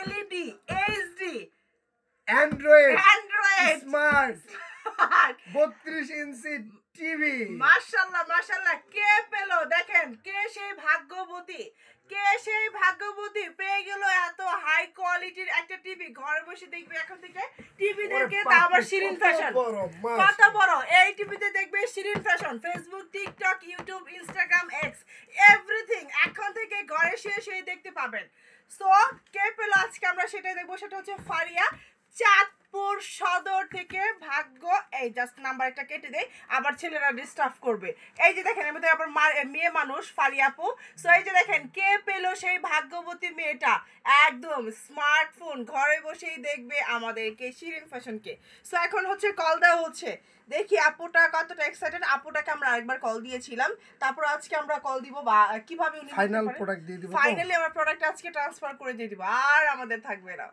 LED HD Android smart 32 inch TV. মাশাআল্লাহ মাশাআল্লাহ, কে পেলো দেখেন, কে সেই ভাগ্যবতী, কে সেই ভাগ্যবতী পেয়ে গেল এত হাই কোয়ালিটির একটা টিভি। ঘরে বসে দেখবে এখন থেকে টিভি দেখে, তা আবার শিরিন ফ্যাশন। কত বড় এই টিভিতে দেখবে Shirin fashion, Facebook, TikTok, YouTube, Instagram, x, everything এখন থেকে ঘরে শুয়ে দেখতে পাবেন। সো কে পেলো আজকে আমরা সেটাই দেখবো। সেটা হচ্ছে ফারিয়া, চাঁদপুর সদর থেকে ভাগ্য। এই জাস্ট নাম্বার একটা কেটে দেয়, আবার ছেলেরা ডিস্টার্ব করবে। এই যে দেখেন এর মধ্যে আবার মেয়ে মানুষ ফারিয়া আপু। সো এই যে দেখেন কে পেলো সেই ভাগ্যবতী মেয়েটা, একদম স্মার্টফোন ঘরে বসেই দেখবে আমাদেরকে শিরিন ফ্যাশনকে। সো এখন হচ্ছে কল দেওয়া হচ্ছে, দেখি আপুটা কতটা এক্সাইটেড। আপুটাকে আমরা আরেকবার কল দিয়েছিলাম, তারপর আজকে আমরা কল দিব বা কিভাবে উনি ফাইনাল প্রোডাক্ট দিয়ে দিব। ফাইনালি আমরা প্রোডাক্ট আজকে ট্রান্সফার করে দিয়ে দিব, আর আমাদের থাকবে না।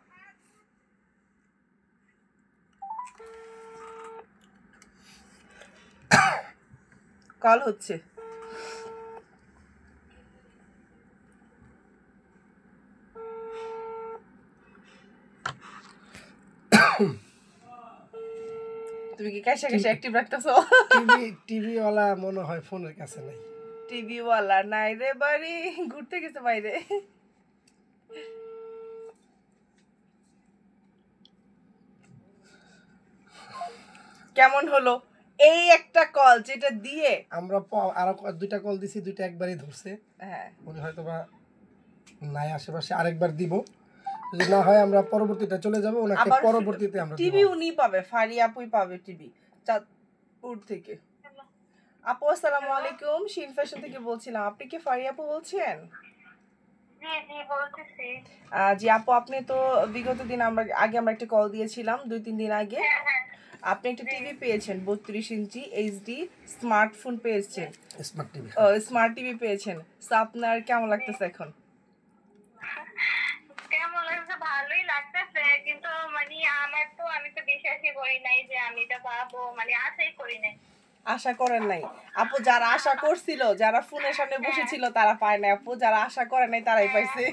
কল হচ্ছে। তুমি কি কাছে কাছে অ্যাক্টিভ রাখতেছো? টিভি ওয়ালা মনে হয় ফোনের কাছে নাই। টিভি ওয়ালা নাই রে বাড়ি, ঘুরতে গেছে বাইরে। কেমন হলো এই একটা কল যেটা দিয়ে আমরা আরো দুইটা কল দিছি, দুইটা একবারই ধরছে। হ্যাঁ উনি হয়তো বা নাই আশেপাশে, আরেকবার দিব। যদি না হয় আমরা পরবর্তীতে চলে যাব, ওনাকে পরবর্তীতে আমরা টিভি উনি পাবে, ফারিয়া আপুই পাবে টিভি চাঁদপুর থেকে। আপু আসসালামু আলাইকুম, শিরিন ফ্যাশন থেকে বলছিলাম, আপনি কি ফারিয়া আপু বলছেন? জি জি বলতেছি। জি আপু, আপনি তো বিগত দিন আমরা একটা কল দিয়েছিলাম 2-3 দিন আগে। আপনি একটা টিভি পেয়েছেন 32 ইঞ্চি এইচডি স্মার্টফোন পেয়েছেন, স্মার্ট টিভি পেয়েছেন। সো আপনার কেমন লাগতেছে এখন? কেমন লাগছে? ভালোই লাগতেছে, কিন্তু মানে আমি তো বিশ্বাসই করি নাই যে আমি এটা পাবো, মানে আশাই করি নাই। আশা করেন নাই আপু? যারা আশা করছিল, যারা ফোনের সামনে বসেছিল তারা পায় না আপু, যারা আশা করে নাই তারাই পাইছে।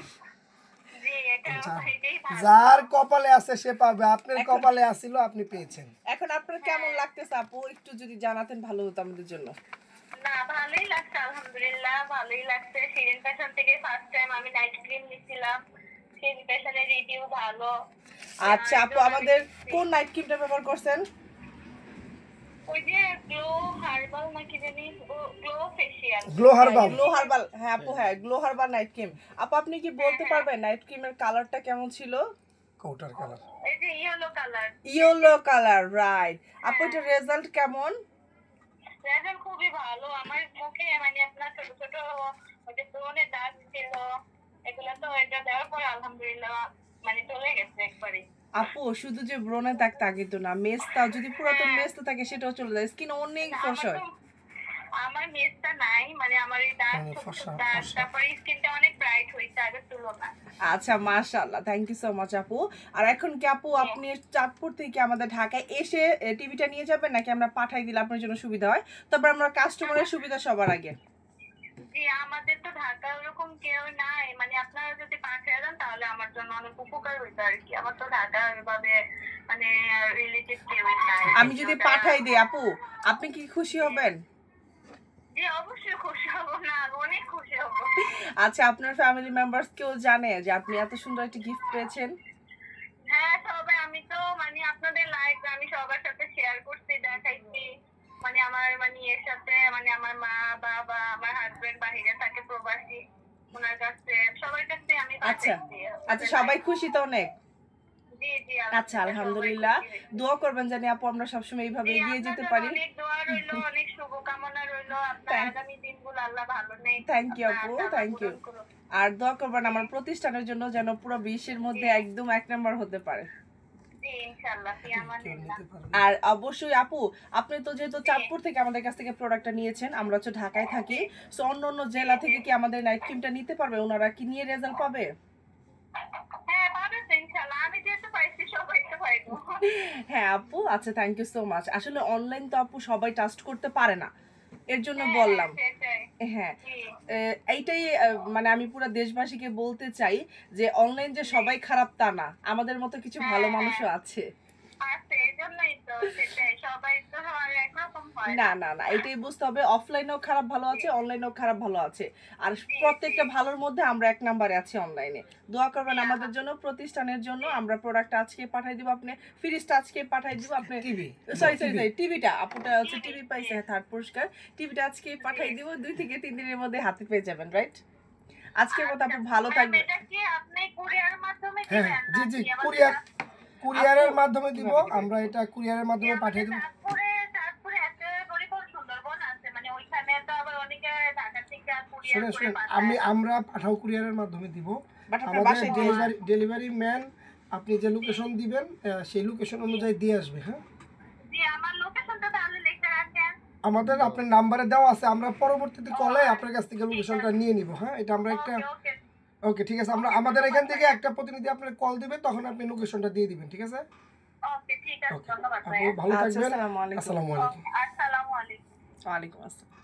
যার কপালে আছে সে পাবে, আপনার কপালে আছিল, আপনি পেয়েছেন। এখন আপনার কেমন লাগতেছে আপু, একটু যদি জানাতেন ভালো হতো আমাদের জন্য। না ভালোই লাগছে, আলহামদুলিল্লাহ ভালোই লাগছে। শিরিন ফ্যাশন থেকে ফার্স্ট টাইম আমি নাইট ক্রিম নিছিলাম, শিরিন ফ্যাশনের রিভিউ ভালো। আচ্ছা আপু, আমাদের কোন নাইট ক্রিমটা ব্যবহার করছেন? ওই যে গ্লো হার্বাল নাকি জানি, গ্লো ফেশিয়াল, গ্লো হার্বাল। হ্যাঁ আপু, হ্যাঁ গ্লো হার্বাল নাইট ক্রিম। আপু আপনি কি বলতে পারবেন নাইট ক্রিমের কালারটা কেমন ছিল? কোটার কালার, এই যে ইয়েলো কালার, রাইট। আপু এটার রেজাল্ট কেমন? রেজাল্ট খুবই ভালো। আমার মুখে মানে আপনার ছোট ছোট ওই যে ব্রণের দাগ ছিল, এগুলো তো এটা দেওয়ার পর আলহামদুলিল্লাহ মানে চলে গেছে একবারে। আপু শুধু যে ব্রণের দাগ তা কিন্তু না, মেস্তা যদি পুরাতন মেস্তা থাকে সেটাও চলে যায়, স্কিন অনেক ফর্সা হয়। আমার মেস্তা নাই, মানে আমার এই দাগ তারপরে স্কিনটা অনেক ব্রাইট হইছে আগের তুলনায়। আচ্ছা মাশাআল্লাহ, থ্যাংক ইউ সো মাচ আপু। আর এখন কি আপু আপনি চাঁদপুর থেকে আমাদের ঢাকায় এসে টিভিটা নিয়ে যাবেন, নাকি আমরা পাঠাই দিলে আপনার জন্য সুবিধা হয়? তবে আমরা কাস্টমারের সুবিধা সবার আগে। জি আমাদের তো ঢাকা ওরকম কেউ নাই, মানে আপনারা যদি পাঠিয়ে দেন তাহলে আমার জন্য অনেক উপকার হইতো আর কি। আমার তো ঢাকা এভাবে মানে রিলেটিভ কেউ নাই। আমি যদি পাঠাই দিই আপু, আপনি কি খুশি হবেন? জি অবশ্যই খুশি হব, না অনেক খুশি হব। আচ্ছা আপনার ফ্যামিলি মেম্বারস কেউ জানে যে আপনি এত সুন্দর একটা গিফট পেয়েছেন? হ্যাঁ সবাই, আমি তো মানে আপনাদের লাইভ আমি সবার সাথে শেয়ার করছি, দেখাইছি। মানে আমার মানে এর সাথে মানে আমার মা বাবা, আমার হাজবেন্ড বাহিরে থাকে প্রবাসী, ওনার কাছে সবার কাছে আমি পাঠাইছি। আচ্ছা সবাই খুশি তো অনেক? জি জি আচ্ছা আলহামদুলিল্লাহ, দোয়া করবেন জানি আপু আমরা সবসময় এইভাবে এগিয়ে যেতে পারি। অনেক দোয়া রইলো, অনেক শুভকামনা রইলো, আপনার আগামী দিনগুলো আল্লাহ ভালো নেই। থ্যাংক ইউ আপু, থ্যাংক ইউ। আর দোয়া করবেন আমার প্রতিষ্ঠানের জন্য যেন পুরো বিশ্বের মধ্যে একদম 1 নাম্বার হতে পারে। জি ইনশাআল্লাহ, ফি আমানিল্লাহ। আর অবশ্যই আপু, আপনি তো যেহেতু চাঁদপুর থেকে আমাদের কাছ থেকে প্রোডাক্টটা নিয়েছেন, আমরা তো ঢাকায় থাকি, সো অন্য অন্য জেলা থেকে কি আমাদের নাইট ক্রিমটা নিতে পারবে? ওনারা কি নিয়ে রেজাল্ট পাবে? হ্যাঁ পাবে ইনশাআল্লাহ, আমি যেহেতু পাইছি সবাই তো পাইবো। হ্যাঁ আপু, আচ্ছা থ্যাংক ইউ সো মাচ। আসলে অনলাইন তো আপু সবাই ট্রাস্ট করতে পারে না, এর জন্য বললাম। সেটাই। হ্যাঁ, জি। এইটাই মানে আমি পুরো দেশবাসীকে বলতে চাই যে অনলাইন যে সবাই খারাপ তা না, আমাদের মতো কিছু ভালো হ্যাঁ, মানুষও হ্যাঁ। আছে। আছে, এজন্যই তো, সেটাই। সবাই তো আর একরকম হয় না না। না না, এটাই বুঝতে হবে, অফলাইনেও খারাপ ভালো আছে, অনলাইনেও খারাপ ভালো আছে। আর জি, প্রত্যেকটা জি। ভালোর মধ্যে আমরা এক নাম্বারে আছি অনলাইনে। দোয়া করবেন জি, আমাদের জন্য, প্রতিষ্ঠানের জন্য। জি। আমরা প্রোডাক্ট আজকে পাঠিয়ে দিব, আপনি ফ্রিজটা আজকে পাঠিয়ে দিব, আপনি TV sorry sorry TV sorry টিভিটা, আপুটা হচ্ছে জি, টিভি জি। পাইছে, থার্ড পুরস্কার। টিভিটা আজকে পাঠিয়ে দিব, 2 থেকে 3 দিনের মধ্যে হাতে পেয়ে যাবেন, রাইট? আজকের মতো আচ্ছা, আপু ভালো ম্যাম, থাকবেন। এটা কি আপনি কুরিয়ার মাধ্যমে হ্যাঁ দিবেন জি জি নাকি আমাদের কুরিয়ারের মাধ্যমে দিব, কিভাবে দিবেন? আমরা এটা কুরিয়ারের মাধ্যমে পাঠিয়ে দেবো। চাঁদপুরে একটা পরিবহন সুন্দরবন আছে, মানে ওইখানে তো আবার অনেকে ঢাকা থেকে কুরিয়ার শুনেন করে শুনেন, পাঠায়। আমরা পাঠাও কুরিয়ারের মাধ্যমে দিব। বাট আপনার আমাদের বাসায় দিয়ে আসবে। ডেলিভারি ম্যান আপনি যে লোকেশন দিবেন সেই লোকেশন অনুযায়ী দিয়ে আসবে। হ্যাঁ, জি, আমার লোকেশনটা তাহলে লিখে রাখেন। আমাদের আপনার নাম্বারে দেওয়া আছে, আমরা পরবর্তীতে কলে ও, আপনার কাছ থেকে ঠিক লোকেশনটা আছে। নিয়ে নিব। হ্যাঁ, এটা আমরা একটা ওকে, ওকে। ওকে ঠিক আছে, আমরা আমাদের এখান থেকে একটা প্রতিনিধি আপনার কল দিবে, তখন আপনি লোকেশনটা দিয়ে দিবেন। ঠিক আছে, ওকে, ঠিক আছে। ওকে ধন্যবাদ আপু ভাইয়া। ভালো আচ্ছা, থাকবেন। আসসালামু আলাইকুম। আসসালামু আলাইকুম। ওকে, আসসালামু আলাইকুম। ওয়ালাইকুম আসসালাম।